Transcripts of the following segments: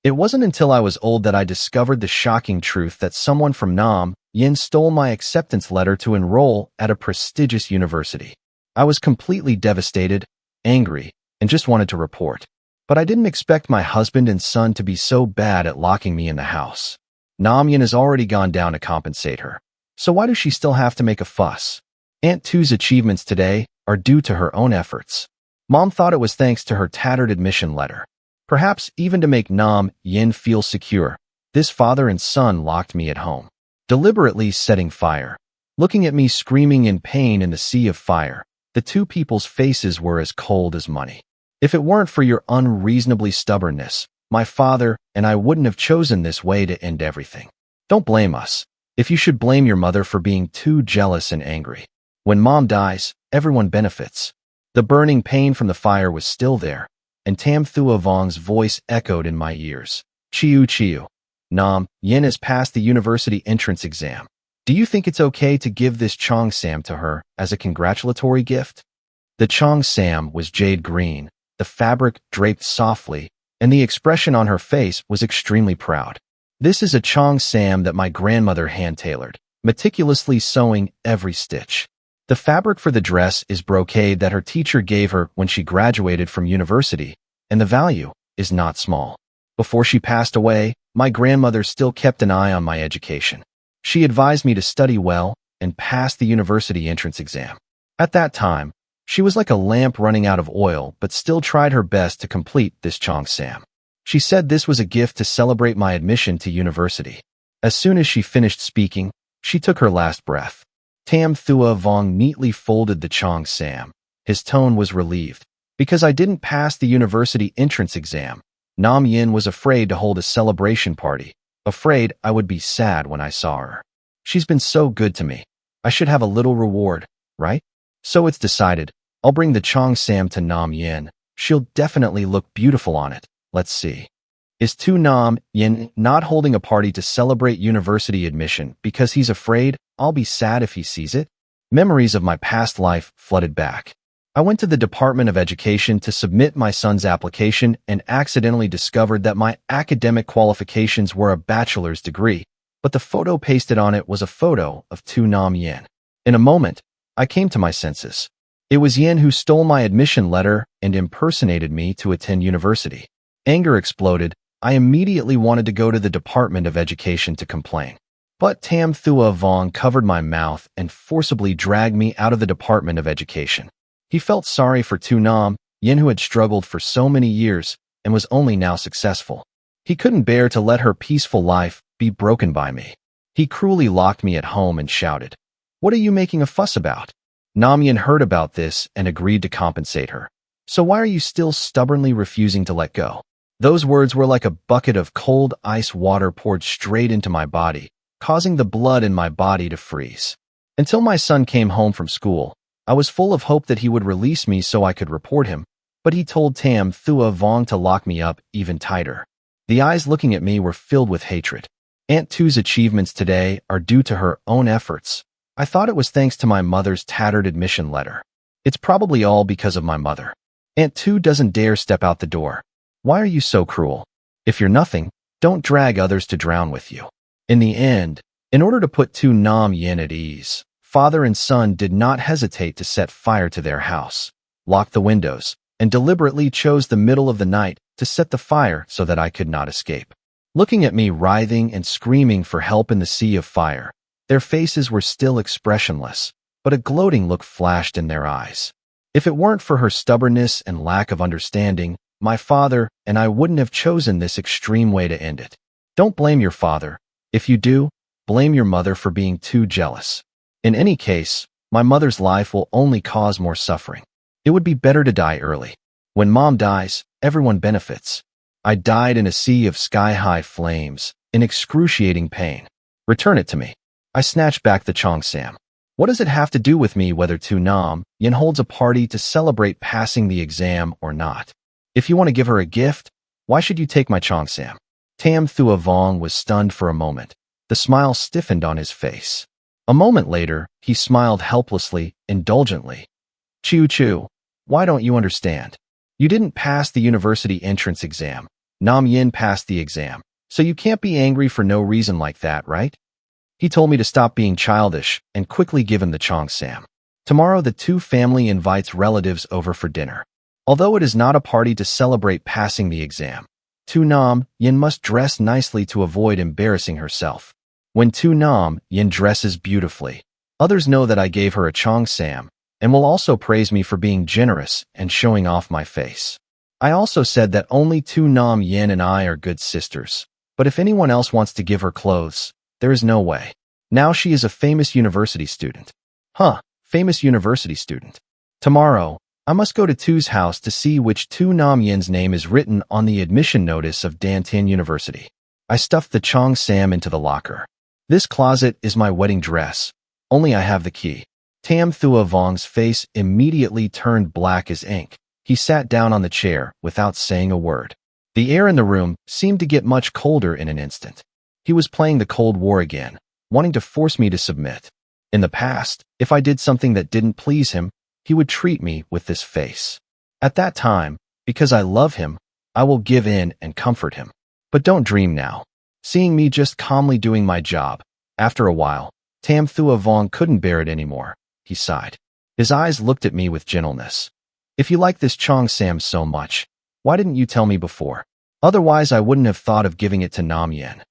It wasn't until I was old that I discovered the shocking truth that someone from Nam Yin stole my acceptance letter to enroll at a prestigious university. I was completely devastated, angry, and just wanted to report. But I didn't expect my husband and son to be so bad at locking me in the house. Nam Yin has already gone down to compensate her. So why does she still have to make a fuss? Aunt Tu's achievements today are due to her own efforts. Mom thought it was thanks to her tattered admission letter. Perhaps even to make Nam Yin feel secure, this father and son locked me at home, deliberately setting fire. Looking at me screaming in pain in the sea of fire, the two people's faces were as cold as money. If it weren't for your unreasonably stubbornness, my father and I wouldn't have chosen this way to end everything. Don't blame us. If you should blame your mother for being too jealous and angry. When Mom dies, everyone benefits. The burning pain from the fire was still there, and Tam Thua Vong's voice echoed in my ears. Chiu Chiu. Nam Yin has passed the university entrance exam. Do you think it's okay to give this Chong Sam to her as a congratulatory gift? The Chong Sam was jade green, the fabric draped softly, and the expression on her face was extremely proud. This is a Chong Sam that my grandmother hand-tailored, meticulously sewing every stitch. The fabric for the dress is brocade that her teacher gave her when she graduated from university, and the value is not small. Before she passed away, my grandmother still kept an eye on my education. She advised me to study well and pass the university entrance exam. At that time, she was like a lamp running out of oil, but still tried her best to complete this Chong Sam. She said this was a gift to celebrate my admission to university. As soon as she finished speaking, she took her last breath. Tam Thua Vong neatly folded the Chong Sam. His tone was relieved. Because I didn't pass the university entrance exam, Nam Yin was afraid to hold a celebration party, afraid I would be sad when I saw her. She's been so good to me. I should have a little reward, right? So it's decided. I'll bring the Chong Sam to Nam Yin. She'll definitely look beautiful on it. Let's see. Is Tu Nam Yin not holding a party to celebrate university admission because he's afraid I'll be sad if he sees it? Memories of my past life flooded back. I went to the Department of Education to submit my son's application and accidentally discovered that my academic qualifications were a bachelor's degree, but the photo pasted on it was a photo of Tu Nam Yin. In a moment, I came to my senses. It was Yin who stole my admission letter and impersonated me to attend university. Anger exploded. I immediately wanted to go to the Department of Education to complain. But Tam Thua Vong covered my mouth and forcibly dragged me out of the Department of Education. He felt sorry for Tu Nam Yin, who had struggled for so many years and was only now successful. He couldn't bear to let her peaceful life be broken by me. He cruelly locked me at home and shouted, "What are you making a fuss about?" Nam Yin heard about this and agreed to compensate her. "So why are you still stubbornly refusing to let go?" Those words were like a bucket of cold ice water poured straight into my body, causing the blood in my body to freeze. Until my son came home from school, I was full of hope that he would release me so I could report him, but he told Tam Thua Vong to lock me up even tighter. The eyes looking at me were filled with hatred. Aunt Tu's achievements today are due to her own efforts. I thought it was thanks to my mother's tattered admission letter. It's probably all because of my mother. Aunt Tu doesn't dare step out the door. Why are you so cruel? If you're nothing, don't drag others to drown with you. In the end, in order to put Tu Nam Yin at ease, father and son did not hesitate to set fire to their house, lock the windows, and deliberately chose the middle of the night to set the fire so that I could not escape. Looking at me writhing and screaming for help in the sea of fire, their faces were still expressionless, but a gloating look flashed in their eyes. If it weren't for her stubbornness and lack of understanding, my father and I wouldn't have chosen this extreme way to end it. Don't blame your father. If you do, blame your mother for being too jealous. In any case, my mother's life will only cause more suffering. It would be better to die early. When Mom dies, everyone benefits. I died in a sea of sky-high flames, in excruciating pain. Return it to me. I snatched back the Chong Sam. What does it have to do with me whether Tu Nam Yin holds a party to celebrate passing the exam or not? If you want to give her a gift, why should you take my Chong Sam? Tam Thua Vong was stunned for a moment. The smile stiffened on his face. A moment later, he smiled helplessly, indulgently. Chiu Chiu, why don't you understand? You didn't pass the university entrance exam. Nam Yin passed the exam, so you can't be angry for no reason like that, right? He told me to stop being childish and quickly give him the cheongsam. Tomorrow the two family invites relatives over for dinner. Although it is not a party to celebrate passing the exam, Tu Nam Yin must dress nicely to avoid embarrassing herself. When Tu Nam Yin dresses beautifully, others know that I gave her a cheongsam and will also praise me for being generous and showing off my face. I also said that only Tu Nam Yin and I are good sisters, but if anyone else wants to give her clothes, there is no way. Now she is a famous university student. Famous university student. Tomorrow, I must go to Tu's house to see which Tu Nam Yin's name is written on the admission notice of Dan Tin University. I stuffed the cheongsam into the locker. This closet is my wedding dress. Only I have the key. Tam Thua Vong's face immediately turned black as ink. He sat down on the chair without saying a word. The air in the room seemed to get much colder in an instant. He was playing the Cold War again, wanting to force me to submit. In the past, if I did something that didn't please him, he would treat me with this face. At that time, because I love him, I will give in and comfort him. But don't dream now. Seeing me just calmly doing my job, after a while, Tam Thua Vong couldn't bear it anymore. He sighed. His eyes looked at me with gentleness. If you like this cheongsam so much, why didn't you tell me before? Otherwise, I wouldn't have thought of giving it to Nam Yin.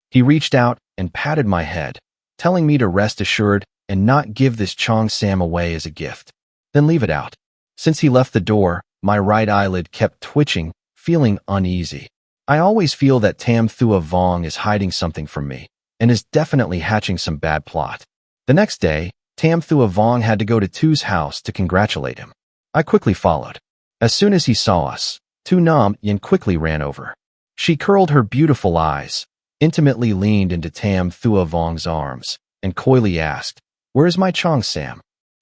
He reached out and patted my head, telling me to rest assured and not give this cheongsam away as a gift. Then leave it out. Since he left the door, my right eyelid kept twitching, feeling uneasy. I always feel that Tam Thua Vong is hiding something from me and is definitely hatching some bad plot. The next day, Tam Thua Vong had to go to Tu's house to congratulate him. I quickly followed. As soon as he saw us, Tu Nam Yin quickly ran over. She curled her beautiful eyes, intimately leaned into Tam Thua Vong's arms, and coyly asked, "Where is my cheongsam?"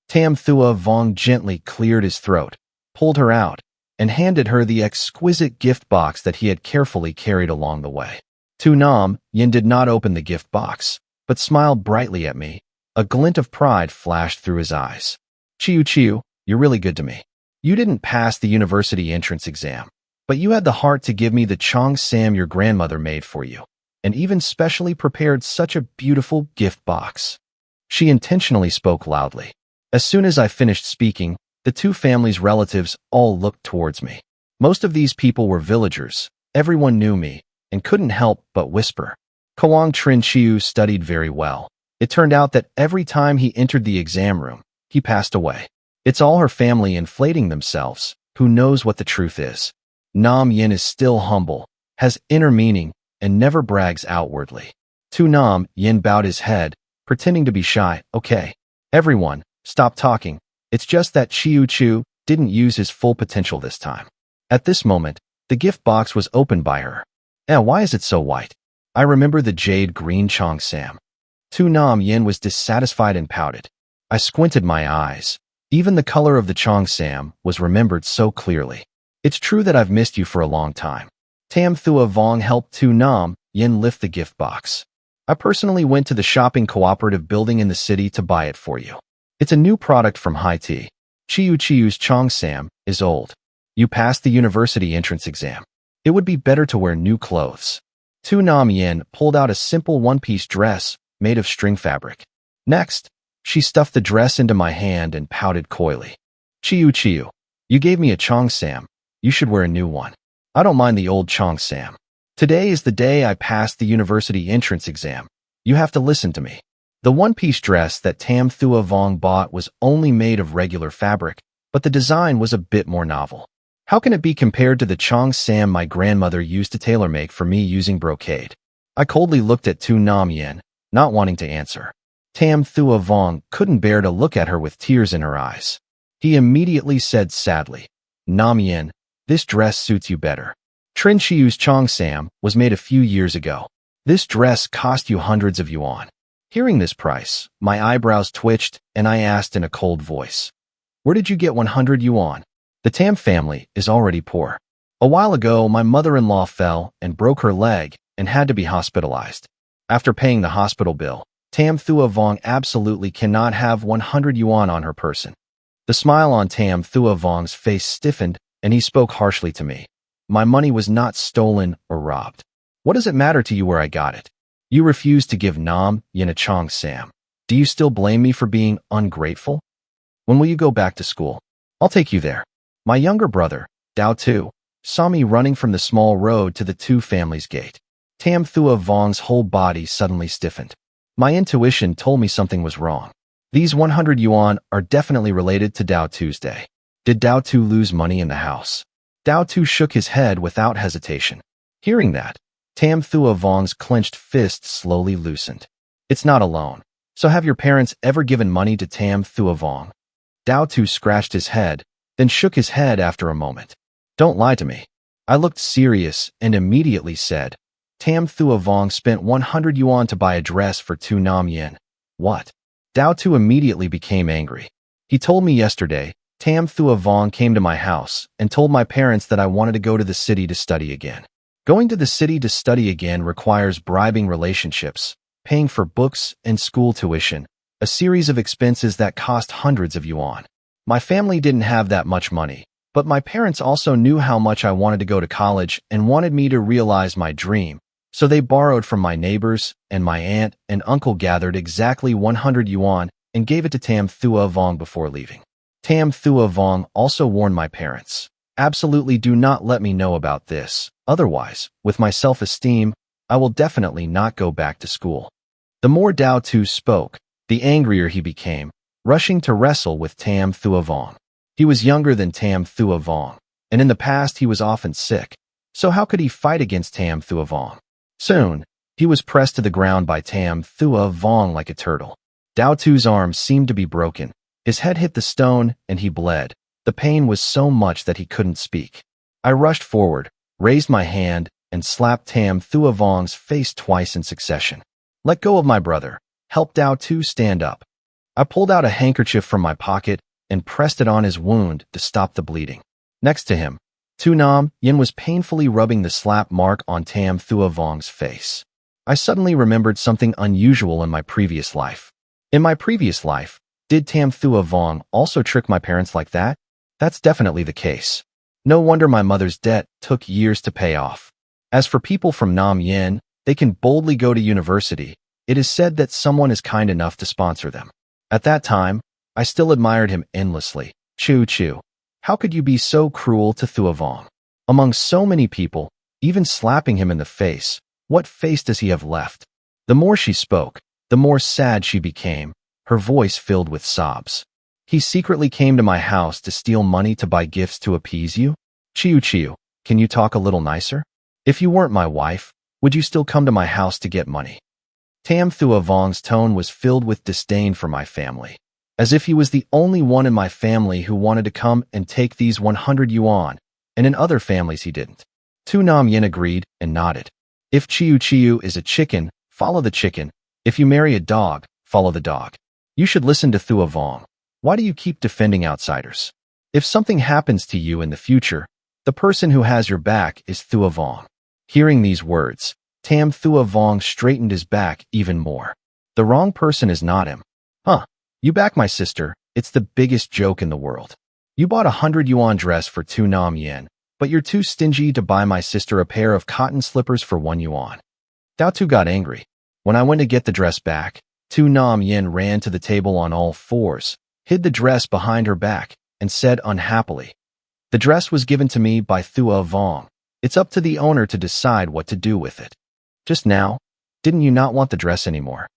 Tam Thua Vong gently cleared his throat, pulled her out, and handed her the exquisite gift box that he had carefully carried along the way. Tu Nam Yin did not open the gift box, but smiled brightly at me. A glint of pride flashed through his eyes. "Chiu, you're really good to me. You didn't pass the university entrance exam, but you had the heart to give me the cheongsam your grandmother made for you, and even specially prepared such a beautiful gift box." She intentionally spoke loudly. As soon as I finished speaking, the two families' relatives all looked towards me. Most of these people were villagers. Everyone knew me and couldn't help but whisper. Koang Trin Chiu studied very well. It turned out that every time he entered the exam room, he passed away. It's all her family inflating themselves. Who knows what the truth is? Nam Yin is still humble, has inner meaning, and never brags outwardly. Tu Nam Yin bowed his head, pretending to be shy. "Okay, everyone, stop talking. It's just that Chiu didn't use his full potential this time." At this moment, the gift box was opened by her. Why is it so white? I remember the jade green cheongsam. Tu Nam Yin was dissatisfied and pouted. I squinted my eyes. Even the color of the cheongsam was remembered so clearly. "It's true that I've missed you for a long time." Tam Thua Vong helped Tu Nam Yin lift the gift box. "I personally went to the shopping cooperative building in the city to buy it for you. It's a new product from High Tea. Chiu's cheongsam is old. You passed the university entrance exam. It would be better to wear new clothes." Tu Nam Yin pulled out a simple one-piece dress made of string fabric. Next, she stuffed the dress into my hand and pouted coyly. Chiu, you gave me a cheongsam. You should wear a new one." "I don't mind the old cheongsam. Today is the day I passed the university entrance exam. You have to listen to me." The one-piece dress that Tam Thua Vong bought was only made of regular fabric, but the design was a bit more novel. How can it be compared to the cheongsam my grandmother used to tailor-make for me using brocade? I coldly looked at Tu Nam Yin, not wanting to answer. Tam Thua Vong couldn't bear to look at her with tears in her eyes. He immediately said sadly, "Nam Yin, this dress suits you better. Trin Chiu's cheongsam was made a few years ago. This dress cost you hundreds of yuan." Hearing this price, my eyebrows twitched and I asked in a cold voice, "Where did you get 100 yuan? The Tam family is already poor. A while ago, my mother-in-law fell and broke her leg and had to be hospitalized. After paying the hospital bill, Tam Thua Vong absolutely cannot have 100 yuan on her person." The smile on Tam Thua Vong's face stiffened and he spoke harshly to me. My money was not stolen or robbed. What does it matter to you where I got it? You refused to give Nam Yin a Chong Sam. Do you still blame me for being ungrateful? When will you go back to school? I'll take you there. My younger brother, Dao Tu, saw me running from the small road to the two families' gate. Tam Thua Vong's whole body suddenly stiffened. My intuition told me something was wrong. These 100 yuan are definitely related to Dao Tu's day. Did Dao Tu lose money in the house? Dao Tu shook his head without hesitation. Hearing that, Tam Thua Vong's clenched fist slowly loosened. It's not alone. So have your parents ever given money to Tam Thua Vong? Dao Tu scratched his head, then shook his head after a moment. Don't lie to me. I looked serious and immediately said, Tam Thua Vong spent 100 yuan to buy a dress for 2 nam yen. What? Dao Tu immediately became angry. He told me yesterday, Tam Thua Vong came to my house and told my parents that I wanted to go to the city to study again. Going to the city to study again requires bribing relationships, paying for books and school tuition, a series of expenses that cost hundreds of yuan. My family didn't have that much money, but my parents also knew how much I wanted to go to college and wanted me to realize my dream, so they borrowed from my neighbors, and my aunt and uncle gathered exactly 100 yuan and gave it to Tam Thua Vong before leaving. Tam Thua Vong also warned my parents, absolutely do not let me know about this, otherwise, with my self-esteem, I will definitely not go back to school. The more Dao Tu spoke, the angrier he became, rushing to wrestle with Tam Thua Vong. He was younger than Tam Thua Vong, and in the past he was often sick, so how could he fight against Tam Thua Vong? Soon, he was pressed to the ground by Tam Thua Vong like a turtle. Dao Tu's arm seemed to be broken. His head hit the stone, and he bled. The pain was so much that he couldn't speak. I rushed forward, raised my hand, and slapped Tam Thua Vong's face twice in succession. Let go of my brother. Help Dao Tu stand up. I pulled out a handkerchief from my pocket and pressed it on his wound to stop the bleeding. Next to him, Tu Nam Yin was painfully rubbing the slap mark on Tam Thua Vong's face. I suddenly remembered something unusual in my previous life. In my previous life, did Tam Thua Vong also trick my parents like that? That's definitely the case. No wonder my mother's debt took years to pay off. As for people from Nam Yin, they can boldly go to university. It is said that someone is kind enough to sponsor them. At that time, I still admired him endlessly. Chu. How could you be so cruel to Thua Vong? Among so many people, even slapping him in the face, what face does he have left? The more she spoke, the more sad she became, her voice filled with sobs. He secretly came to my house to steal money to buy gifts to appease you? Chiu, can you talk a little nicer? If you weren't my wife, would you still come to my house to get money? Tam Thua Vong's tone was filled with disdain for my family, as if he was the only one in my family who wanted to come and take these 100 yuan, and in other families he didn't. Tu Nam Yin agreed and nodded. If Chiu is a chicken, follow the chicken. If you marry a dog, follow the dog. You should listen to Thua Vong. Why do you keep defending outsiders? If something happens to you in the future, the person who has your back is Thua Vong. Hearing these words, Tam Thua Vong straightened his back even more. The wrong person is not him. Huh, you back my sister, it's the biggest joke in the world. You bought a 100 yuan dress for 2 nam yen, but you're too stingy to buy my sister a pair of cotton slippers for 1 yuan. Dao Tu got angry. When I went to get the dress back, 2 nam yen ran to the table on all fours, hid the dress behind her back, and said unhappily, "The dress was given to me by Thua Vong. It's up to the owner to decide what to do with it." Just now, didn't you not want the dress anymore?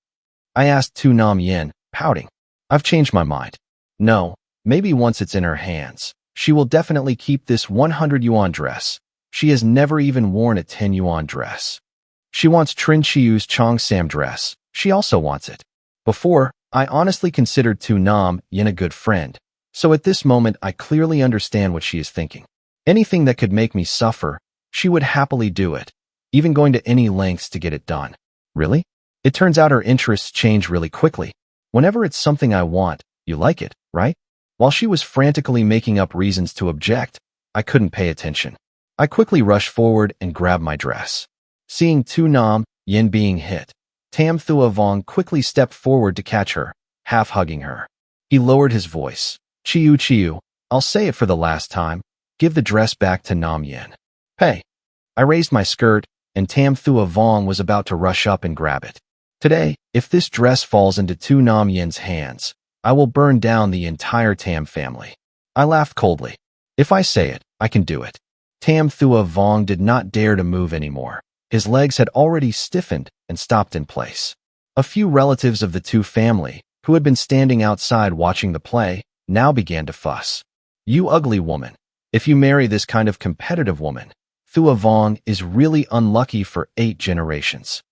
I asked 2 nam yen, pouting. I've changed my mind. No, maybe once it's in her hands, she will definitely keep this 100 yuan dress. She has never even worn a 10 yuan dress. She wants Trin Chiu's Cheongsam dress. She also wants it. Before, I honestly considered Tu Nam Yin a good friend, so at this moment I clearly understand what she is thinking. Anything that could make me suffer, she would happily do it, even going to any lengths to get it done. Really? It turns out her interests change really quickly. Whenever it's something I want, you like it, right? While she was frantically making up reasons to object, I couldn't pay attention. I quickly rushed forward and grabbed my dress. Seeing Tu Nam Yin being hit, Tam Thua Vong quickly stepped forward to catch her, half hugging her. He lowered his voice. Chiu, I'll say it for the last time. Give the dress back to Nam Yin. Hey. I raised my skirt, and Tam Thua Vong was about to rush up and grab it. Today, if this dress falls into Tu Nam Yin's hands, I will burn down the entire Tam family. I laughed coldly. If I say it, I can do it. Tam Thua Vong did not dare to move anymore. His legs had already stiffened and stopped in place. A few relatives of the Tu family, who had been standing outside watching the play, now began to fuss. You ugly woman. If you marry this kind of competitive woman, Thua Vong is really unlucky for 8 generations.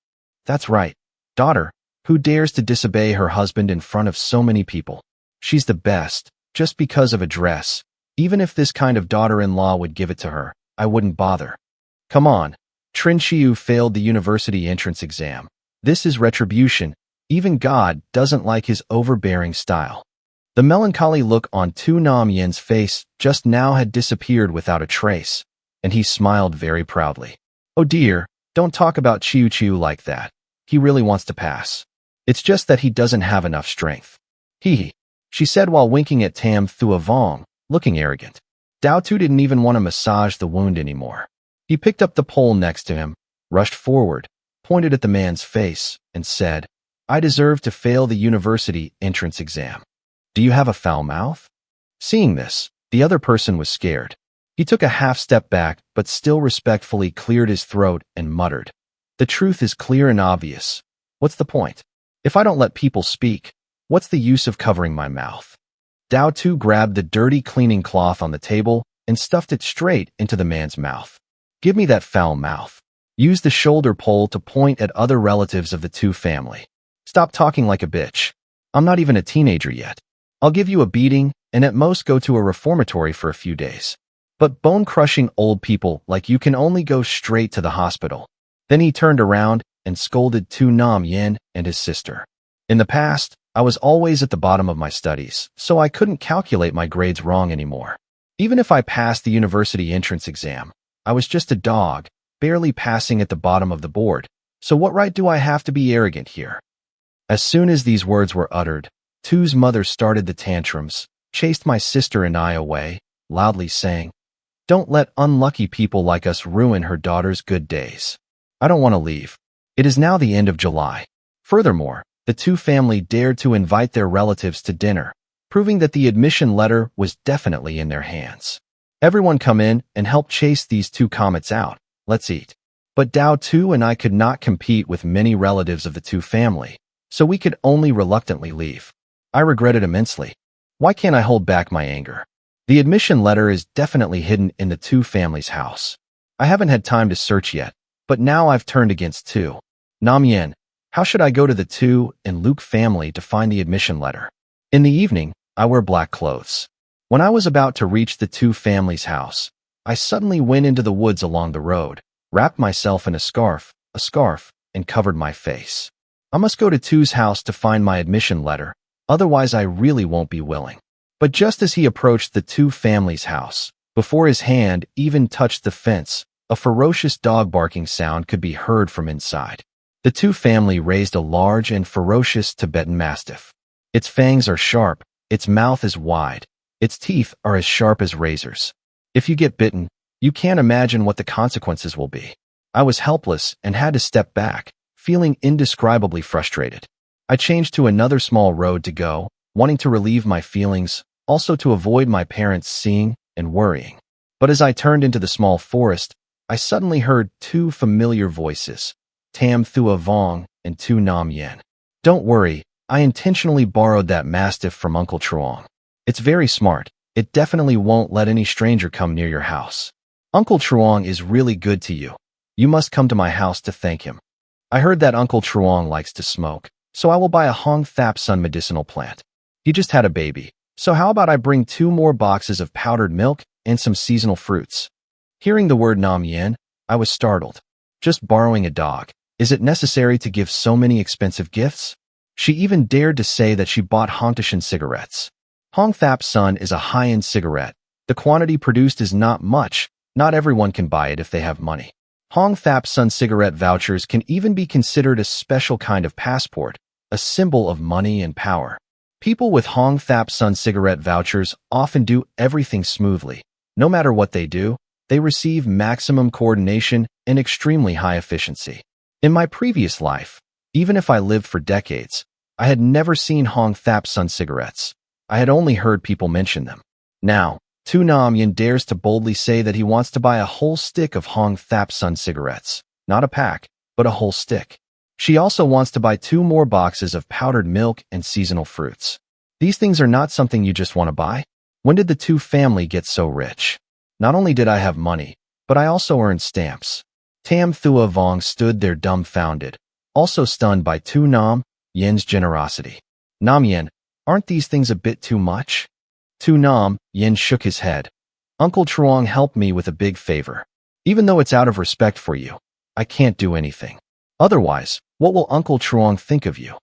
That's right, daughter, who dares to disobey her husband in front of so many people. She's the best, just because of a dress. Even if this kind of daughter-in-law would give it to her, I wouldn't bother. Come on, Trin Chiu failed the university entrance exam. This is retribution. Even God doesn't like his overbearing style. The melancholy look on Tu Nam Yin's face just now had disappeared without a trace, and he smiled very proudly. Oh dear, don't talk about Chiu Chiu like that. He really wants to pass. It's just that he doesn't have enough strength. Hee, she said while winking at Tam Thua Vong, looking arrogant. Dao Tu didn't even want to massage the wound anymore. He picked up the pole next to him, rushed forward, pointed at the man's face, and said, I deserve to fail the university entrance exam. Do you have a foul mouth? Seeing this, the other person was scared. He took a half step back, but still respectfully cleared his throat and muttered, The truth is clear and obvious. What's the point? If I don't let people speak, what's the use of covering my mouth? Dao Tu grabbed the dirty cleaning cloth on the table and stuffed it straight into the man's mouth. Give me that foul mouth. Use the shoulder pole to point at other relatives of the Tu family. Stop talking like a bitch. I'm not even a teenager yet. I'll give you a beating and at most go to a reformatory for a few days. But bone-crushing old people like you can only go straight to the hospital. Then he turned around and scolded Tu Nam Yin and his sister. In the past, I was always at the bottom of my studies, so I couldn't calculate my grades wrong anymore. Even if I passed the university entrance exam, I was just a dog, barely passing at the bottom of the board. So what right do I have to be arrogant here? As soon as these words were uttered, Tu's mother started the tantrums, chased my sister and I away, loudly saying, Don't let unlucky people like us ruin her daughter's good days. I don't want to leave. It is now the end of July. Furthermore, the Tu family dared to invite their relatives to dinner, proving that the admission letter was definitely in their hands. Everyone come in and help chase these 2 comets out. Let's eat. But Dao Tu and I could not compete with many relatives of the Tu family, so we could only reluctantly leave. I regretted immensely. Why can't I hold back my anger? The admission letter is definitely hidden in the Tu family's house. I haven't had time to search yet, but now I've turned against Tu Nam Yin. How should I go to the Tu and Luke family to find the admission letter? In the evening, I wear black clothes. When I was about to reach the Tu family's house, I suddenly went into the woods along the road, wrapped myself in a scarf, and covered my face. I must go to Tu's house to find my admission letter, otherwise I really won't be willing. But just as he approached the Tu family's house, before his hand even touched the fence, a ferocious dog barking sound could be heard from inside. The Tu family raised a large and ferocious Tibetan Mastiff. Its fangs are sharp, its mouth is wide, its teeth are as sharp as razors. If you get bitten, you can't imagine what the consequences will be. I was helpless and had to step back, feeling indescribably frustrated. I changed to another small road to go, wanting to relieve my feelings, also to avoid my parents seeing and worrying. But as I turned into the small forest, I suddenly heard 2 familiar voices. Tam Thua Vong and Tu Nam Yin. Don't worry, I intentionally borrowed that mastiff from Uncle Truong. It's very smart. It definitely won't let any stranger come near your house. Uncle Truong is really good to you. You must come to my house to thank him. I heard that Uncle Truong likes to smoke, so I will buy a Hong Thap Sun medicinal plant. He just had a baby, so how about I bring 2 more boxes of powdered milk and some seasonal fruits? Hearing the word Nam Yin, I was startled. Just borrowing a dog. Is it necessary to give so many expensive gifts? She even dared to say that she bought Hongtashan cigarettes. Hong Thap Sun is a high-end cigarette. The quantity produced is not much. Not everyone can buy it if they have money. Hong Thap Sun cigarette vouchers can even be considered a special kind of passport, a symbol of money and power. People with Hong Thap Sun cigarette vouchers often do everything smoothly. No matter what they do, They receive maximum coordination and extremely high efficiency. In my previous life, even if I lived for decades, I had never seen Hong Thap Sun cigarettes. I had only heard people mention them. Now, Tu Nam Yin dares to boldly say that he wants to buy a whole stick of Hong Thap Sun cigarettes. Not a pack, but a whole stick. She also wants to buy 2 more boxes of powdered milk and seasonal fruits. These things are not something you just want to buy. When did the Tu family get so rich? Not only did I have money, but I also earned stamps. Tam Thua Vong stood there dumbfounded, also stunned by Tu Nam Yin's generosity. Nam Yin, aren't these things a bit too much? Tu Nam Yin shook his head. Uncle Truong helped me with a big favor. Even though it's out of respect for you, I can't do anything. Otherwise, what will Uncle Truong think of you?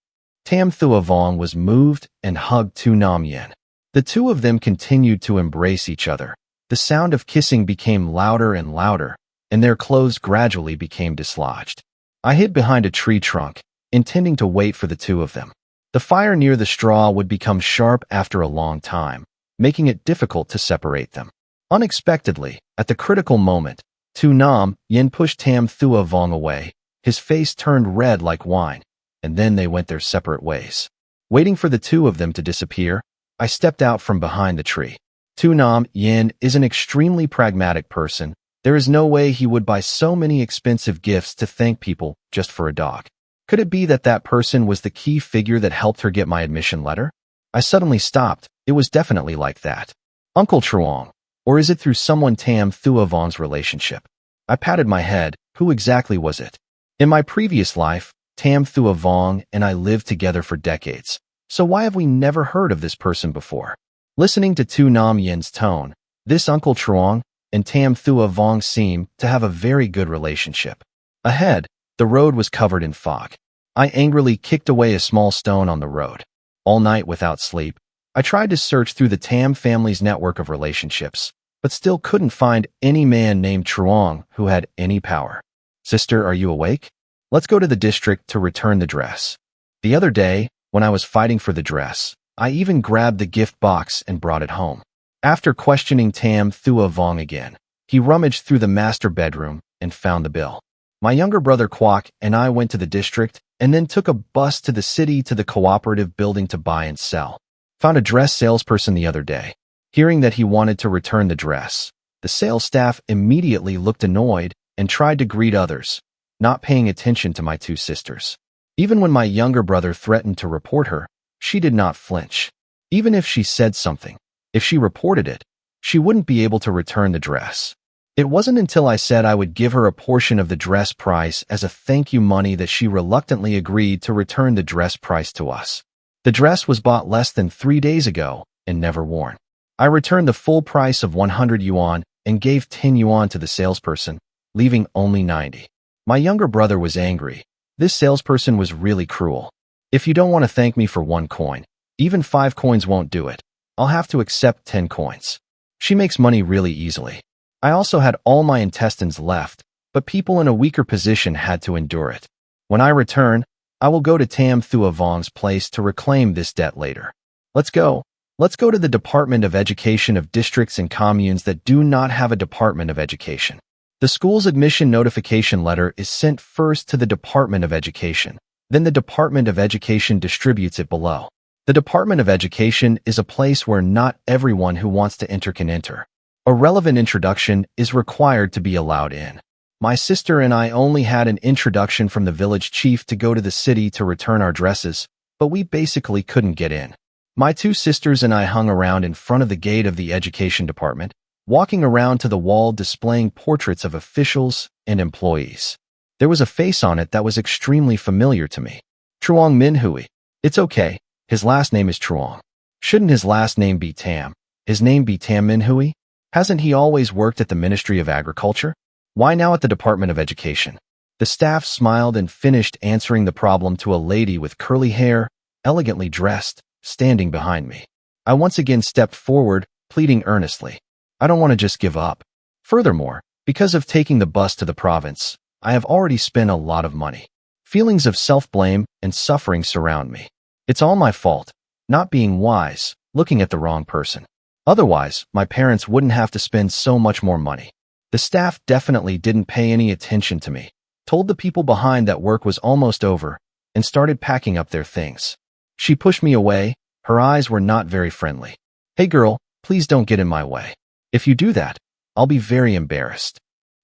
Tam Thua Vong was moved and hugged Tu Nam Yin. The two of them continued to embrace each other. The sound of kissing became louder and louder, and their clothes gradually became dislodged. I hid behind a tree trunk, intending to wait for the two of them. The fire near the straw would become sharp after a long time, making it difficult to separate them. Unexpectedly, at the critical moment, Tu Nam Yin pushed Tam Thua Vong away. His face turned red like wine, and then they went their separate ways. Waiting for the two of them to disappear, I stepped out from behind the tree. Tu Nam Yin is an extremely pragmatic person. There is no way he would buy so many expensive gifts to thank people just for a dog. Could it be that that person was the key figure that helped her get my admission letter? I suddenly stopped. It was definitely like that. Uncle Truong, or is it through someone Tam Thua Vong's relationship? I patted my head. Who exactly was it? In my previous life, Tam Thua Vong and I lived together for decades. So why have we never heard of this person before? Listening to Tu Nam Yin's tone, this Uncle Truong and Tam Thua Vong seemed to have a very good relationship. Ahead, the road was covered in fog. I angrily kicked away a small stone on the road. All night without sleep, I tried to search through the Tam family's network of relationships, but still couldn't find any man named Truong who had any power. Sister, are you awake? Let's go to the district to return the dress. The other day, when I was fighting for the dress, I even grabbed the gift box and brought it home. After questioning Tam Thua Vong again, he rummaged through the master bedroom and found the bill. My younger brother Kwok and I went to the district and then took a bus to the city to the cooperative building to buy and sell. Found a dress salesperson the other day. Hearing that he wanted to return the dress, the sales staff immediately looked annoyed and tried to greet others, not paying attention to my two sisters. Even when my younger brother threatened to report her, she did not flinch. Even if she said something, if she reported it, she wouldn't be able to return the dress. It wasn't until I said I would give her a portion of the dress price as a thank you money that she reluctantly agreed to return the dress price to us. The dress was bought less than 3 days ago and never worn. I returned the full price of 100 yuan and gave 10 yuan to the salesperson, leaving only 90. My younger brother was angry. This salesperson was really cruel. If you don't want to thank me for 1 coin, even 5 coins won't do it. I'll have to accept 10 coins. She makes money really easily. I also had all my intestines left, but people in a weaker position had to endure it. When I return, I will go to Tam Thua Vong's place to reclaim this debt later. Let's go. Let's go to the Department of Education of districts and communes that do not have a Department of Education. The school's admission notification letter is sent first to the Department of Education. Then the Department of Education distributes it below. The Department of Education is a place where not everyone who wants to enter can enter. A relevant introduction is required to be allowed in. My sister and I only had an introduction from the village chief to go to the city to return our dresses, but we basically couldn't get in. My 2 sisters and I hung around in front of the gate of the education department, walking around to the wall displaying portraits of officials and employees. There was a face on it that was extremely familiar to me. Truong Minhui. It's okay. His last name is Truong. Shouldn't his last name be Tam? His name be Tam Minhui? Hasn't he always worked at the Ministry of Agriculture? Why now at the Department of Education? The staff smiled and finished answering the problem to a lady with curly hair, elegantly dressed, standing behind me. I once again stepped forward, pleading earnestly. I don't want to just give up. Furthermore, because of taking the bus to the province, I have already spent a lot of money. Feelings of self-blame and suffering surround me. It's all my fault, not being wise, looking at the wrong person. Otherwise, my parents wouldn't have to spend so much more money. The staff definitely didn't pay any attention to me, told the people behind that work was almost over, and started packing up their things. She pushed me away. Her eyes were not very friendly. "Hey girl, please don't get in my way. If you do that, I'll be very embarrassed."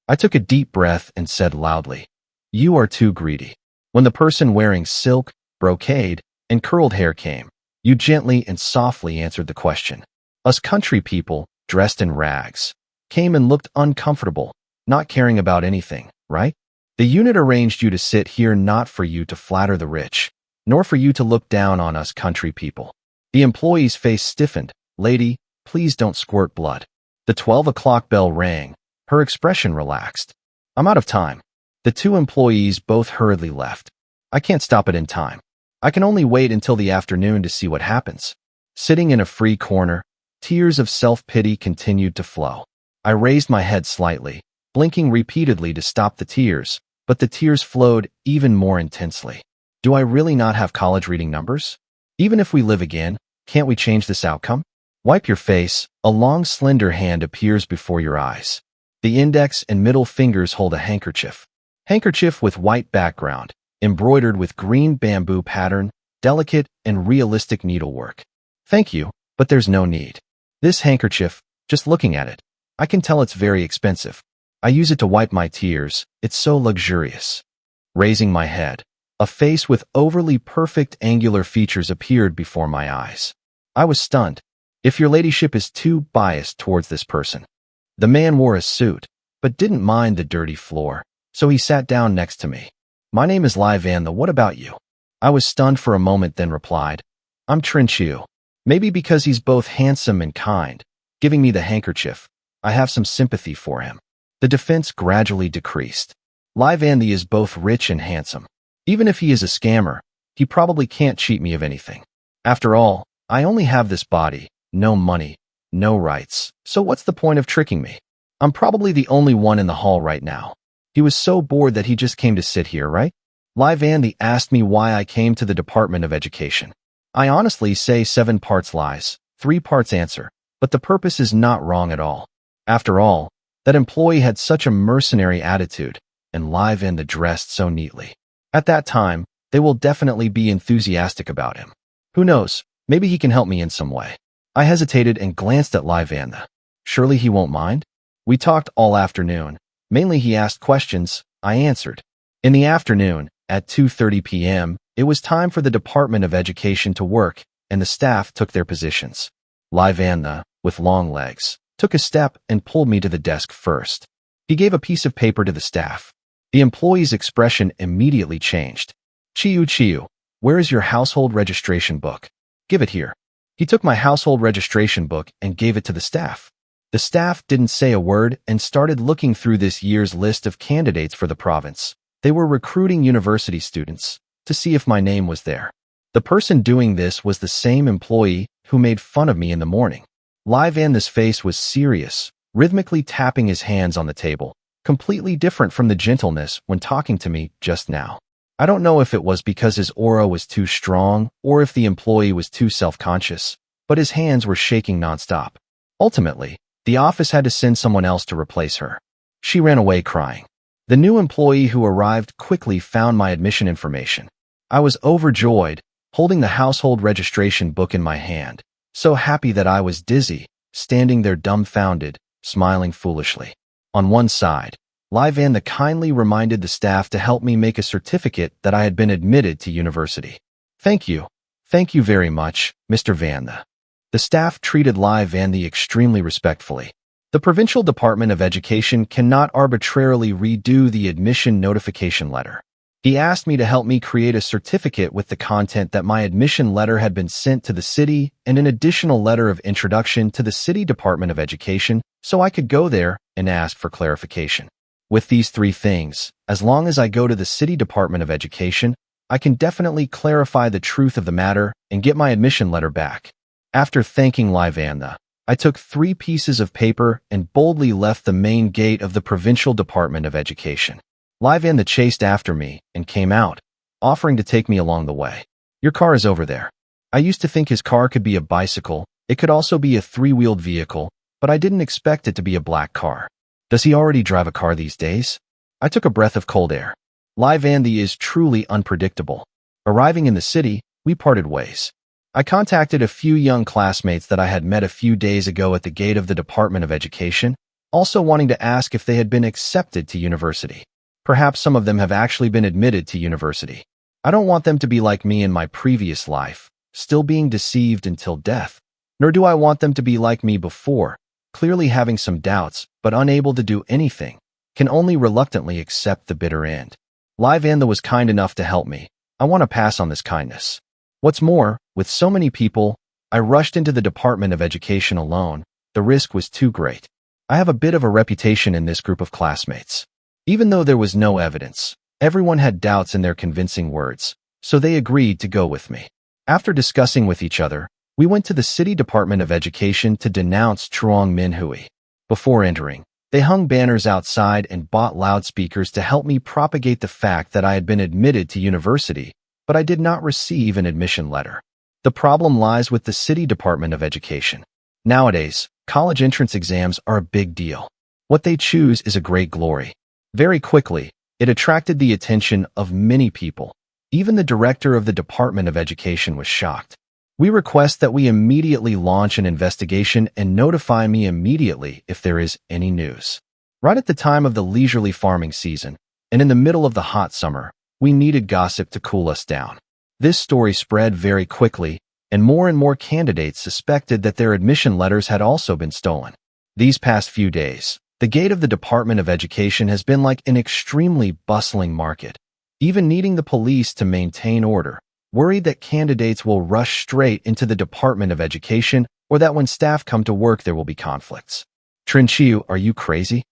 I took a deep breath and said loudly, "You are too greedy." When the person wearing silk, brocade, and curled hair came, you gently and softly answered the question. Us country people, dressed in rags, came and looked uncomfortable, not caring about anything, right? The unit arranged you to sit here not for you to flatter the rich, nor for you to look down on us country people. The employee's face stiffened. "Lady, please don't squirt blood." The 12 o'clock bell rang. Her expression relaxed. "I'm out of time." The two employees both hurriedly left. "I can't stop it in time. I can only wait until the afternoon to see what happens." Sitting in a free corner, tears of self-pity continued to flow. I raised my head slightly, blinking repeatedly to stop the tears, but the tears flowed even more intensely. Do I really not have college reading numbers? Even if we live again, can't we change this outcome? Wipe your face. A long, slender hand appears before your eyes. The index and middle fingers hold a handkerchief. Handkerchief with white background, embroidered with green bamboo pattern, delicate and realistic needlework. "Thank you, but there's no need." This handkerchief, just looking at it, I can tell it's very expensive. I use it to wipe my tears. It's so luxurious. Raising my head, a face with overly perfect angular features appeared before my eyes. I was stunned. "If your ladyship is too biased towards this person." The man wore a suit, but didn't mind the dirty floor, so he sat down next to me. "My name is Lai Van. What about you?" I was stunned for a moment, then replied, "I'm Trin Chiu." Maybe because he's both handsome and kind, giving me the handkerchief, I have some sympathy for him. The defense gradually decreased. Lai Van is both rich and handsome. Even if he is a scammer, he probably can't cheat me of anything. After all, I only have this body, no money, no rights, so what's the point of tricking me? I'm probably the only one in the hall right now. He was so bored that he just came to sit here, right? Lai Van asked me why I came to the Department of Education. I honestly say 7 parts lies, 3 parts answer, but the purpose is not wrong at all. After all, that employee had such a mercenary attitude, and Lai Van dressed so neatly. At that time, they will definitely be enthusiastic about him. Who knows, maybe he can help me in some way. I hesitated and glanced at Lai Van. Surely he won't mind? We talked all afternoon. Mainly he asked questions, I answered. In the afternoon, at 2:30 p.m., it was time for the Department of Education to work, and the staff took their positions. Lai Van, with long legs, took a step and pulled me to the desk first. He gave a piece of paper to the staff. The employee's expression immediately changed. Chiu, where is your household registration book? Give it here." He took my household registration book and gave it to the staff. The staff didn't say a word and started looking through this year's list of candidates for the province. They were recruiting university students to see if my name was there. The person doing this was the same employee who made fun of me in the morning. Lai Van's face was serious, rhythmically tapping his hands on the table, completely different from the gentleness when talking to me just now. I don't know if it was because his aura was too strong or if the employee was too self-conscious, but his hands were shaking nonstop. Ultimately, the office had to send someone else to replace her. She ran away crying. The new employee who arrived quickly found my admission information. I was overjoyed, holding the household registration book in my hand, so happy that I was dizzy, standing there dumbfounded, smiling foolishly. On one side, Lai Van kindly reminded the staff to help me make a certificate that I had been admitted to university. Thank you very much, Mr. Van. The staff treated Lai Van extremely respectfully. The Provincial Department of Education cannot arbitrarily redo the admission notification letter. He asked me to help me create a certificate with the content that my admission letter had been sent to the city and an additional letter of introduction to the City Department of Education so I could go there and ask for clarification. With these 3 things, as long as I go to the City Department of Education, I can definitely clarify the truth of the matter and get my admission letter back. After thanking Lai Van, I took 3 pieces of paper and boldly left the main gate of the Provincial Department of Education. Lai Van chased after me and came out, offering to take me along the way. Your car is over there. I used to think his car could be a bicycle. It could also be a 3-wheeled vehicle, but I didn't expect it to be a black car. Does he already drive a car these days? I took a breath of cold air. Live Andy is truly unpredictable. Arriving in the city, we parted ways. I contacted a few young classmates that I had met a few days ago at the gate of the Department of Education, also wanting to ask if they had been accepted to university. Perhaps some of them have actually been admitted to university. I don't want them to be like me in my previous life, still being deceived until death. Nor do I want them to be like me before, clearly having some doubts, but unable to do anything, can only reluctantly accept the bitter end. Live Anda was kind enough to help me. I want to pass on this kindness. What's more, with so many people, I rushed into the Department of Education alone. The risk was too great. I have a bit of a reputation in this group of classmates. Even though there was no evidence, everyone had doubts in their convincing words, so they agreed to go with me. After discussing with each other, we went to the City Department of Education to denounce Truong Minh Hui. Before entering, they hung banners outside and bought loudspeakers to help me propagate the fact that I had been admitted to university, but I did not receive an admission letter. The problem lies with the City Department of Education. Nowadays, college entrance exams are a big deal. What they choose is a great glory. Very quickly, it attracted the attention of many people. Even the director of the Department of Education was shocked. We request that we immediately launch an investigation and notify me immediately if there is any news. Right at the time of the leisurely farming season, and in the middle of the hot summer, we needed gossip to cool us down. This story spread very quickly, and more candidates suspected that their admission letters had also been stolen. These past few days, the gate of the Department of Education has been like an extremely bustling market, even needing the police to maintain order, worried that candidates will rush straight into the Department of Education or that when staff come to work there will be conflicts. Trin Chiu, are you crazy?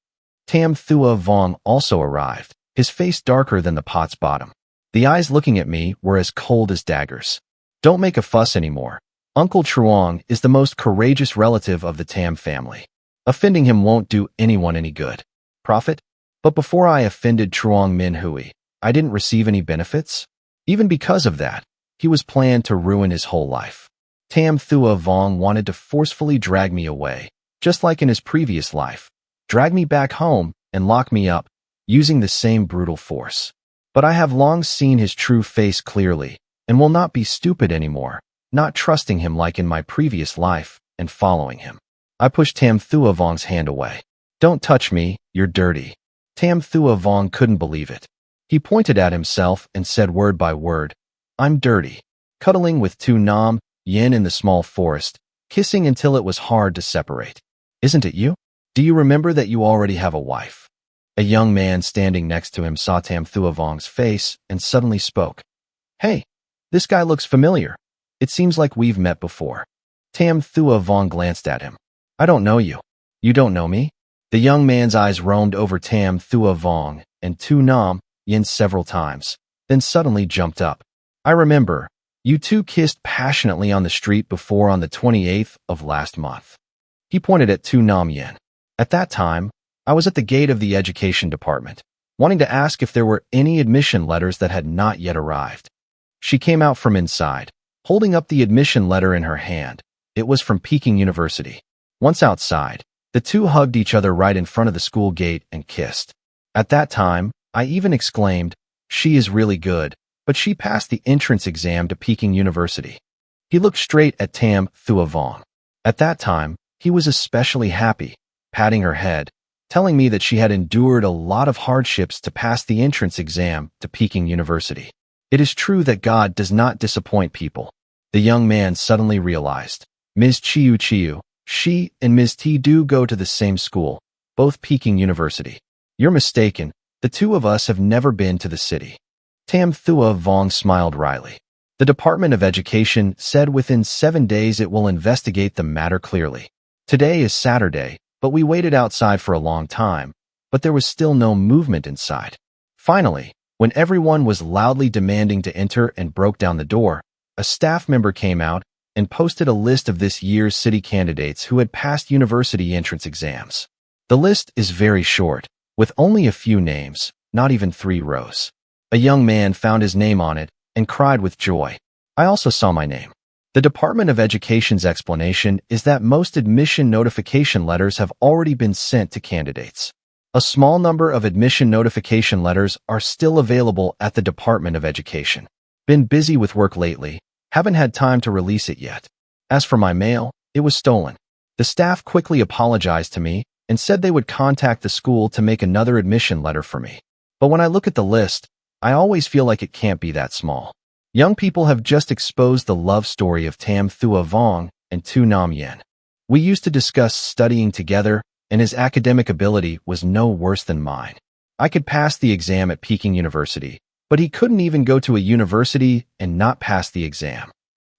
Tam Thua Vong also arrived, his face darker than the pot's bottom. The eyes looking at me were as cold as daggers. Don't make a fuss anymore. Uncle Truong is the most courageous relative of the Tam family. Offending him won't do anyone any good. Profit? But before I offended Truong Minh Hui, I didn't receive any benefits? Even because of that, he was planned to ruin his whole life. Tam Thua Vong wanted to forcefully drag me away, just like in his previous life, drag me back home and lock me up, using the same brutal force. But I have long seen his true face clearly, and will not be stupid anymore, not trusting him like in my previous life, and following him. I pushed Tam Thua Vong's hand away. Don't touch me, you're dirty. Tam Thua Vong couldn't believe it. He pointed at himself and said word by word, I'm dirty. Cuddling with Tu Nam, Yin in the small forest, kissing until it was hard to separate. Isn't it you? Do you remember that you already have a wife? A young man standing next to him saw Tam Thua Vong's face and suddenly spoke. Hey, this guy looks familiar. It seems like we've met before. Tam Thua Vong glanced at him. I don't know you. You don't know me? The young man's eyes roamed over Tam Thua Vong and Tu Nam, Yin several times, then suddenly jumped up. I remember, you two kissed passionately on the street before on the 28th of last month. He pointed at Tu Nam Yin. At that time, I was at the gate of the education department, wanting to ask if there were any admission letters that had not yet arrived. She came out from inside, holding up the admission letter in her hand. It was from Peking University. Once outside, the two hugged each other right in front of the school gate and kissed. At that time, I even exclaimed, she is really good, but she passed the entrance exam to Peking University. He looked straight at Tam Thua Vong. At that time, he was especially happy, patting her head, telling me that she had endured a lot of hardships to pass the entrance exam to Peking University. It is true that God does not disappoint people. The young man suddenly realized, Ms. Chiu, she and Ms. T do go to the same school, both Peking University. You're mistaken. The two of us have never been to the city. Tam Thua Vong smiled wryly. The Department of Education said within 7 days it will investigate the matter clearly. Today is Saturday, but we waited outside for a long time, but there was still no movement inside. Finally, when everyone was loudly demanding to enter and broke down the door, a staff member came out and posted a list of this year's city candidates who had passed university entrance exams. The list is very short, with only a few names, not even 3 rows. A young man found his name on it and cried with joy. I also saw my name. The Department of Education's explanation is that most admission notification letters have already been sent to candidates. A small number of admission notification letters are still available at the Department of Education. Been busy with work lately, haven't had time to release it yet. As for my mail, it was stolen. The staff quickly apologized to me and said they would contact the school to make another admission letter for me. But when I look at the list, I always feel like it can't be that small. Young people have just exposed the love story of Tam Thua Vong and Tu Nam Yen. We used to discuss studying together, and his academic ability was no worse than mine. I could pass the exam at Peking University, but he couldn't even go to a university and not pass the exam.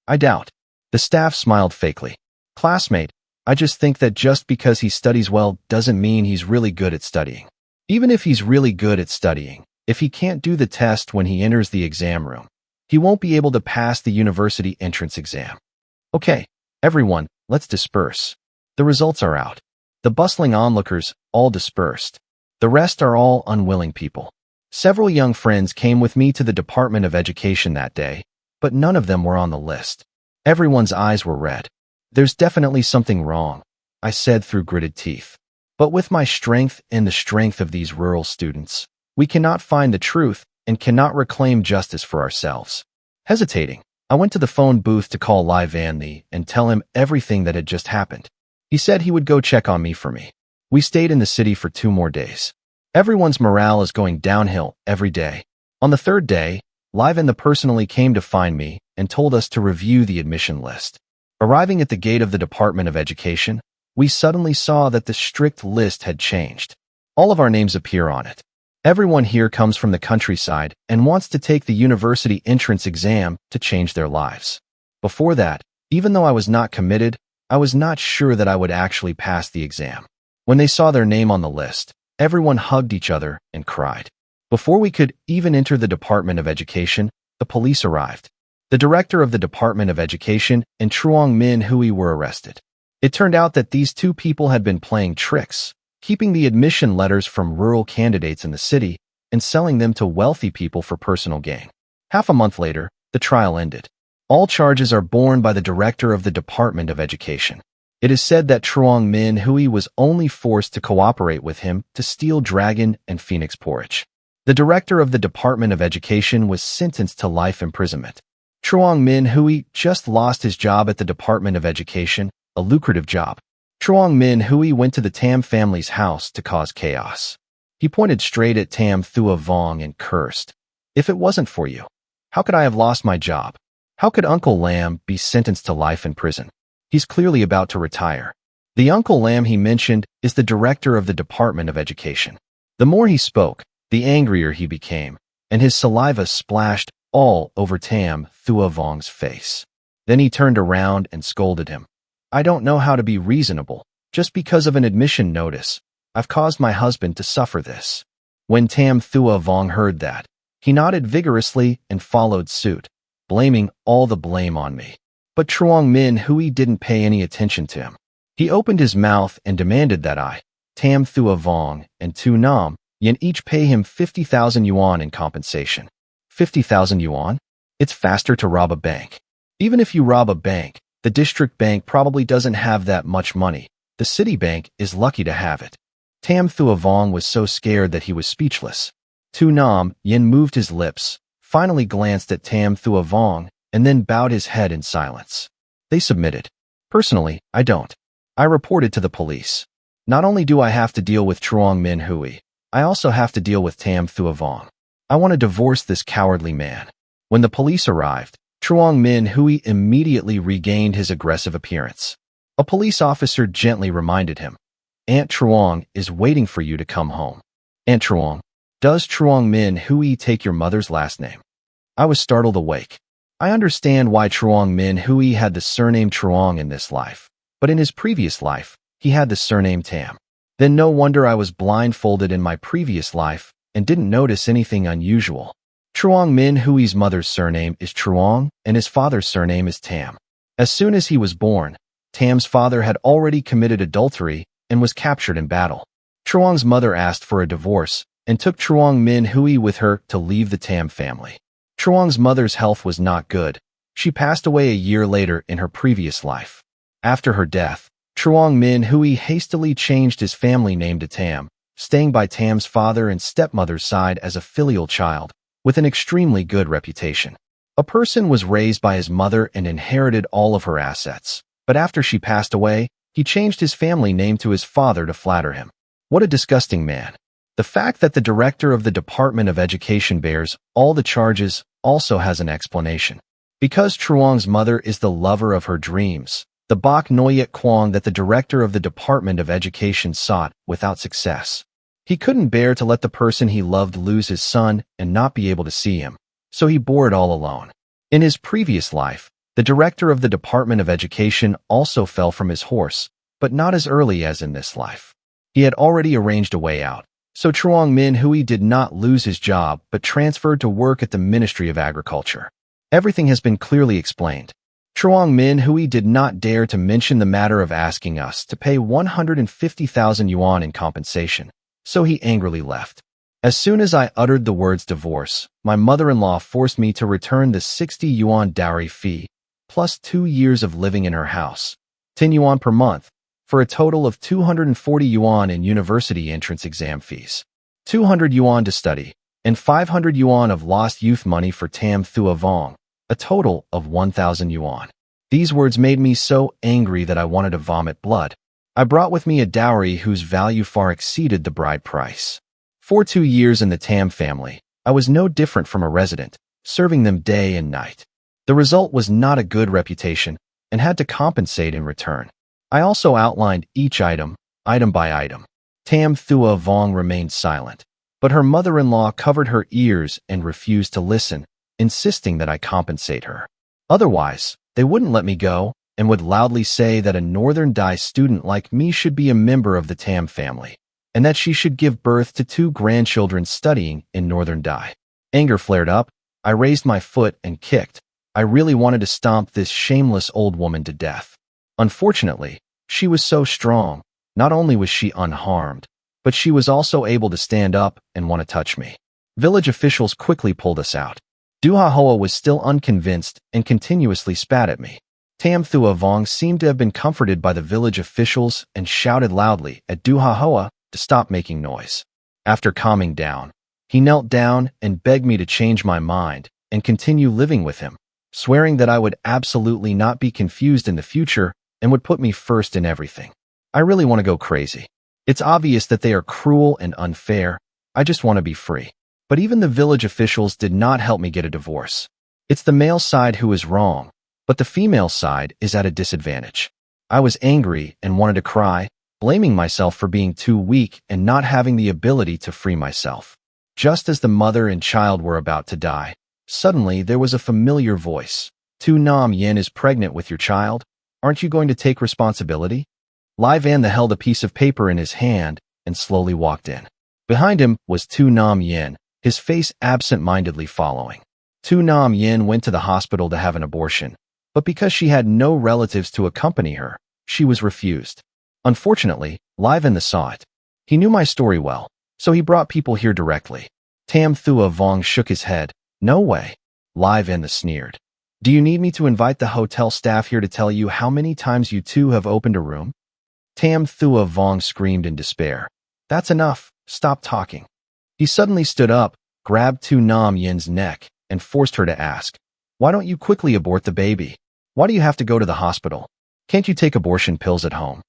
I doubt. The staff smiled fakely. Classmate, I just think that just because he studies well doesn't mean he's really good at studying. Even if he's really good at studying, if he can't do the test when he enters the exam room, he won't be able to pass the university entrance exam. Okay, everyone, let's disperse. The results are out. The bustling onlookers all dispersed. The rest are all unwilling people. Several young friends came with me to the Department of Education that day, but none of them were on the list. Everyone's eyes were red. There's definitely something wrong, I said through gritted teeth. But with my strength and the strength of these rural students, we cannot find the truth and cannot reclaim justice for ourselves. Hesitating, I went to the phone booth to call Lai Van Lee and tell him everything that had just happened. He said he would go check on me for me. We stayed in the city for 2 more days. Everyone's morale is going downhill every day. On the 3rd day, Lai Van Lee personally came to find me and told us to review the admission list. Arriving at the gate of the Department of Education, we suddenly saw that the strict list had changed. All of our names appear on it. Everyone here comes from the countryside and wants to take the university entrance exam to change their lives. Before that, even though I was not committed, I was not sure that I would actually pass the exam. When they saw their name on the list, everyone hugged each other and cried. Before we could even enter the Department of Education, the police arrived. The director of the Department of Education and Truong Min Hui were arrested. It turned out that these 2 people had been playing tricks, keeping the admission letters from rural candidates in the city and selling them to wealthy people for personal gain. Half a month later, the trial ended. All charges are borne by the director of the Department of Education. It is said that Truong Min Hui was only forced to cooperate with him to steal dragon and phoenix porridge. The director of the Department of Education was sentenced to life imprisonment. Truong Min Hui just lost his job at the Department of Education, a lucrative job. Truong Min Hui went to the Tam family's house to cause chaos. He pointed straight at Tam Thua Vong and cursed. If it wasn't for you, how could I have lost my job? How could Uncle Lam be sentenced to life in prison? He's clearly about to retire. The Uncle Lam he mentioned is the director of the Department of Education. The more he spoke, the angrier he became, and his saliva splashed all over Tam Thua Vong's face. Then he turned around and scolded him. I don't know how to be reasonable. Just because of an admission notice, I've caused my husband to suffer this. When Tam Thua Vong heard that, he nodded vigorously and followed suit, blaming all the blame on me. But Truong Min Hui didn't pay any attention to him. He opened his mouth and demanded that I, Tam Thua Vong, and Tu Nam Yen each pay him 50,000 yuan in compensation. 50,000 yuan? It's faster to rob a bank. Even if you rob a bank, the district bank probably doesn't have that much money. The city bank is lucky to have it. Tam Thua Vong was so scared that he was speechless. Tu Nam Yen moved his lips, finally glanced at Tam Thua Vong, and then bowed his head in silence. They submitted. Personally, I don't. I reported to the police. Not only do I have to deal with Truong Min Hui, I also have to deal with Tam Thua Vong. I want to divorce this cowardly man. When the police arrived, Truong Min Hui immediately regained his aggressive appearance. A police officer gently reminded him, Aunt Truong is waiting for you to come home. Aunt Truong, does Truong Min Hui take your mother's last name? I was startled awake. I understand why Truong Min Hui had the surname Truong in this life, but in his previous life, he had the surname Tam. Then no wonder I was blindfolded in my previous life and didn't notice anything unusual. Truong Min Hui's mother's surname is Truong and his father's surname is Tam. As soon as he was born, Tam's father had already committed adultery and was captured in battle. Truong's mother asked for a divorce and took Truong Min Hui with her to leave the Tam family. Truong's mother's health was not good. She passed away a year later in her previous life. After her death, Truong Min Hui hastily changed his family name to Tam staying by Tam's father and stepmother's side as a filial child, with an extremely good reputation. A person was raised by his mother and inherited all of her assets, but after she passed away, he changed his family name to his father to flatter him. What a disgusting man. The fact that the director of the Department of Education bears all the charges also has an explanation. Because Truong's mother is the lover of her dreams, the Bok Noyet Kwong that the director of the Department of Education sought without success. He couldn't bear to let the person he loved lose his son and not be able to see him, so he bore it all alone. In his previous life, the director of the Department of Education also fell from his horse, but not as early as in this life. He had already arranged a way out, so Truong Min Hui did not lose his job but transferred to work at the Ministry of Agriculture. Everything has been clearly explained. Truong Min Hui did not dare to mention the matter of asking us to pay 150,000 yuan in compensation, so he angrily left. As soon as I uttered the words divorce, my mother-in-law forced me to return the 60 yuan dowry fee, plus 2 years of living in her house, 10 yuan per month, for a total of 240 yuan in university entrance exam fees, 200 yuan to study, and 500 yuan of lost youth money for Tam Thua Vong, a total of 1,000 yuan. These words made me so angry that I wanted to vomit blood. I brought with me a dowry whose value far exceeded the bride price. For 2 years in the Tam family, I was no different from a resident, serving them day and night. The result was not a good reputation and had to compensate in return. I also outlined each item by item. Tam Thua Vong remained silent, but her mother-in-law covered her ears and refused to listen, insisting that I compensate her. Otherwise, they wouldn't let me go and would loudly say that a Northern Dai student like me should be a member of the Tam family, and that she should give birth to 2 grandchildren studying in Northern Dai. Anger flared up. I raised my foot and kicked. I really wanted to stomp this shameless old woman to death. Unfortunately, she was so strong. Not only was she unharmed, but she was also able to stand up and want to touch me. Village officials quickly pulled us out. Duha Hoa was still unconvinced and continuously spat at me. Tam Thua Vong seemed to have been comforted by the village officials and shouted loudly at Duha Hoa to stop making noise. After calming down, he knelt down and begged me to change my mind and continue living with him, swearing that I would absolutely not be confused in the future and would put me first in everything. I really want to go crazy. It's obvious that they are cruel and unfair. I just want to be free. But even the village officials did not help me get a divorce. It's the male side who is wrong, but the female side is at a disadvantage. I was angry and wanted to cry, blaming myself for being too weak and not having the ability to free myself. Just as the mother and child were about to die, suddenly there was a familiar voice. Tu Nam Yen is pregnant with your child. Aren't you going to take responsibility? Lai Van the held a piece of paper in his hand and slowly walked in. Behind him was Tu Nam Yen, his face absent-mindedly following. Tu Nam Yen went to the hospital to have an abortion, but because she had no relatives to accompany her, she was refused. Unfortunately, Lai Van saw it. He knew my story well, so he brought people here directly. Tam Thua Vong shook his head. No way. Lai Van sneered. Do you need me to invite the hotel staff here to tell you how many times you two have opened a room? Tam Thua Vong screamed in despair. That's enough. Stop talking. He suddenly stood up, grabbed Tu Nam Yen's neck, and forced her to ask, why don't you quickly abort the baby? Why do you have to go to the hospital? Can't you take abortion pills at home?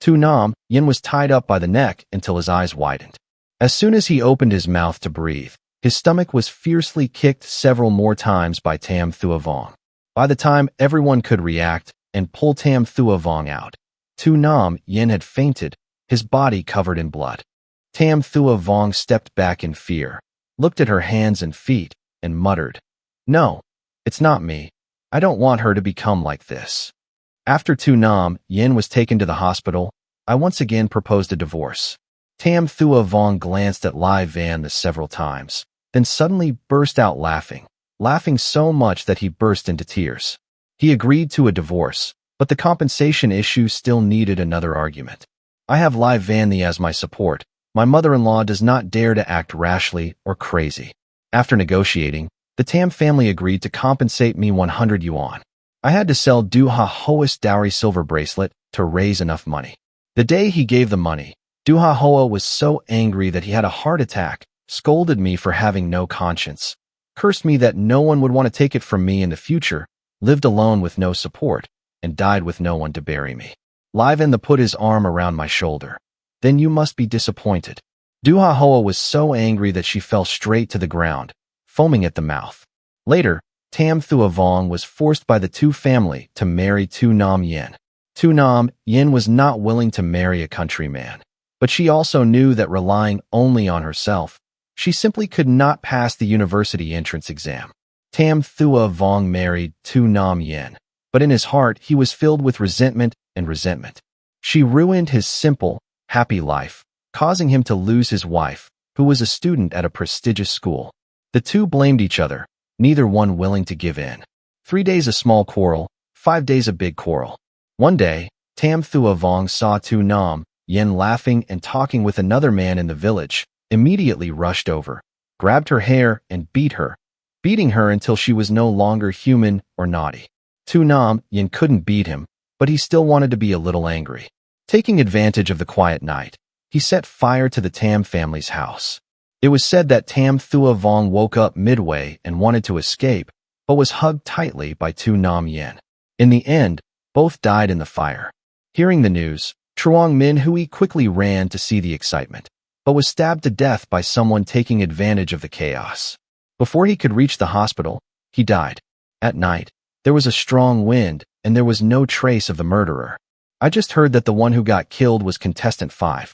Tu Nam Yen was tied up by the neck until his eyes widened. As soon as he opened his mouth to breathe, his stomach was fiercely kicked several more times by Tam Thua Vong. By the time everyone could react and pull Tam Thua Vong out, Tu Nam Yen had fainted, his body covered in blood. Tam Thua Vong stepped back in fear, looked at her hands and feet, and muttered, No, it's not me. I don't want her to become like this. After Tu Nam Yen was taken to the hospital, I once again proposed a divorce. Tam Thua Vong glanced at Lai Van several times, then suddenly burst out laughing so much that he burst into tears. He agreed to a divorce, but the compensation issue still needed another argument. I have Lai Van as my support. My mother-in-law does not dare to act rashly or crazy. After negotiating, the Tam family agreed to compensate me 100 yuan. I had to sell Du Ha Ho's dowry silver bracelet to raise enough money. The day he gave the money, Duha Hoa was so angry that he had a heart attack, scolded me for having no conscience, cursed me that no one would want to take it from me in the future, lived alone with no support, and died with no one to bury me. Liven put his arm around my shoulder. Then you must be disappointed. Duha Hoa was so angry that she fell straight to the ground, foaming at the mouth. Later, Tam Thua Vong was forced by the Tu family to marry Tu Nam Yen. Tu Nam Yen was not willing to marry a countryman, but she also knew that relying only on herself, she simply could not pass the university entrance exam. Tam Thua Vong married Tu Nam Yen, but in his heart he was filled with resentment and resentment. She ruined his simple, happy life, causing him to lose his wife, who was a student at a prestigious school. The two blamed each other, neither one willing to give in. 3 days a small quarrel, 5 days a big quarrel. One day, Tam Thua Vong saw Tu Nam Yen laughing and talking with another man in the village, immediately rushed over, grabbed her hair and beat her, beating her until she was no longer human or naughty. Tu Nam Yen couldn't beat him, but he still wanted to be a little angry. Taking advantage of the quiet night, he set fire to the Tam family's house. It was said that Tam Thua Vong woke up midway and wanted to escape, but was hugged tightly by Tu Nam Yen. In the end, both died in the fire. Hearing the news, Truong Min Hui quickly ran to see the excitement, but was stabbed to death by someone taking advantage of the chaos. Before he could reach the hospital, he died. At night, there was a strong wind, and there was no trace of the murderer. I just heard that the one who got killed was contestant 5.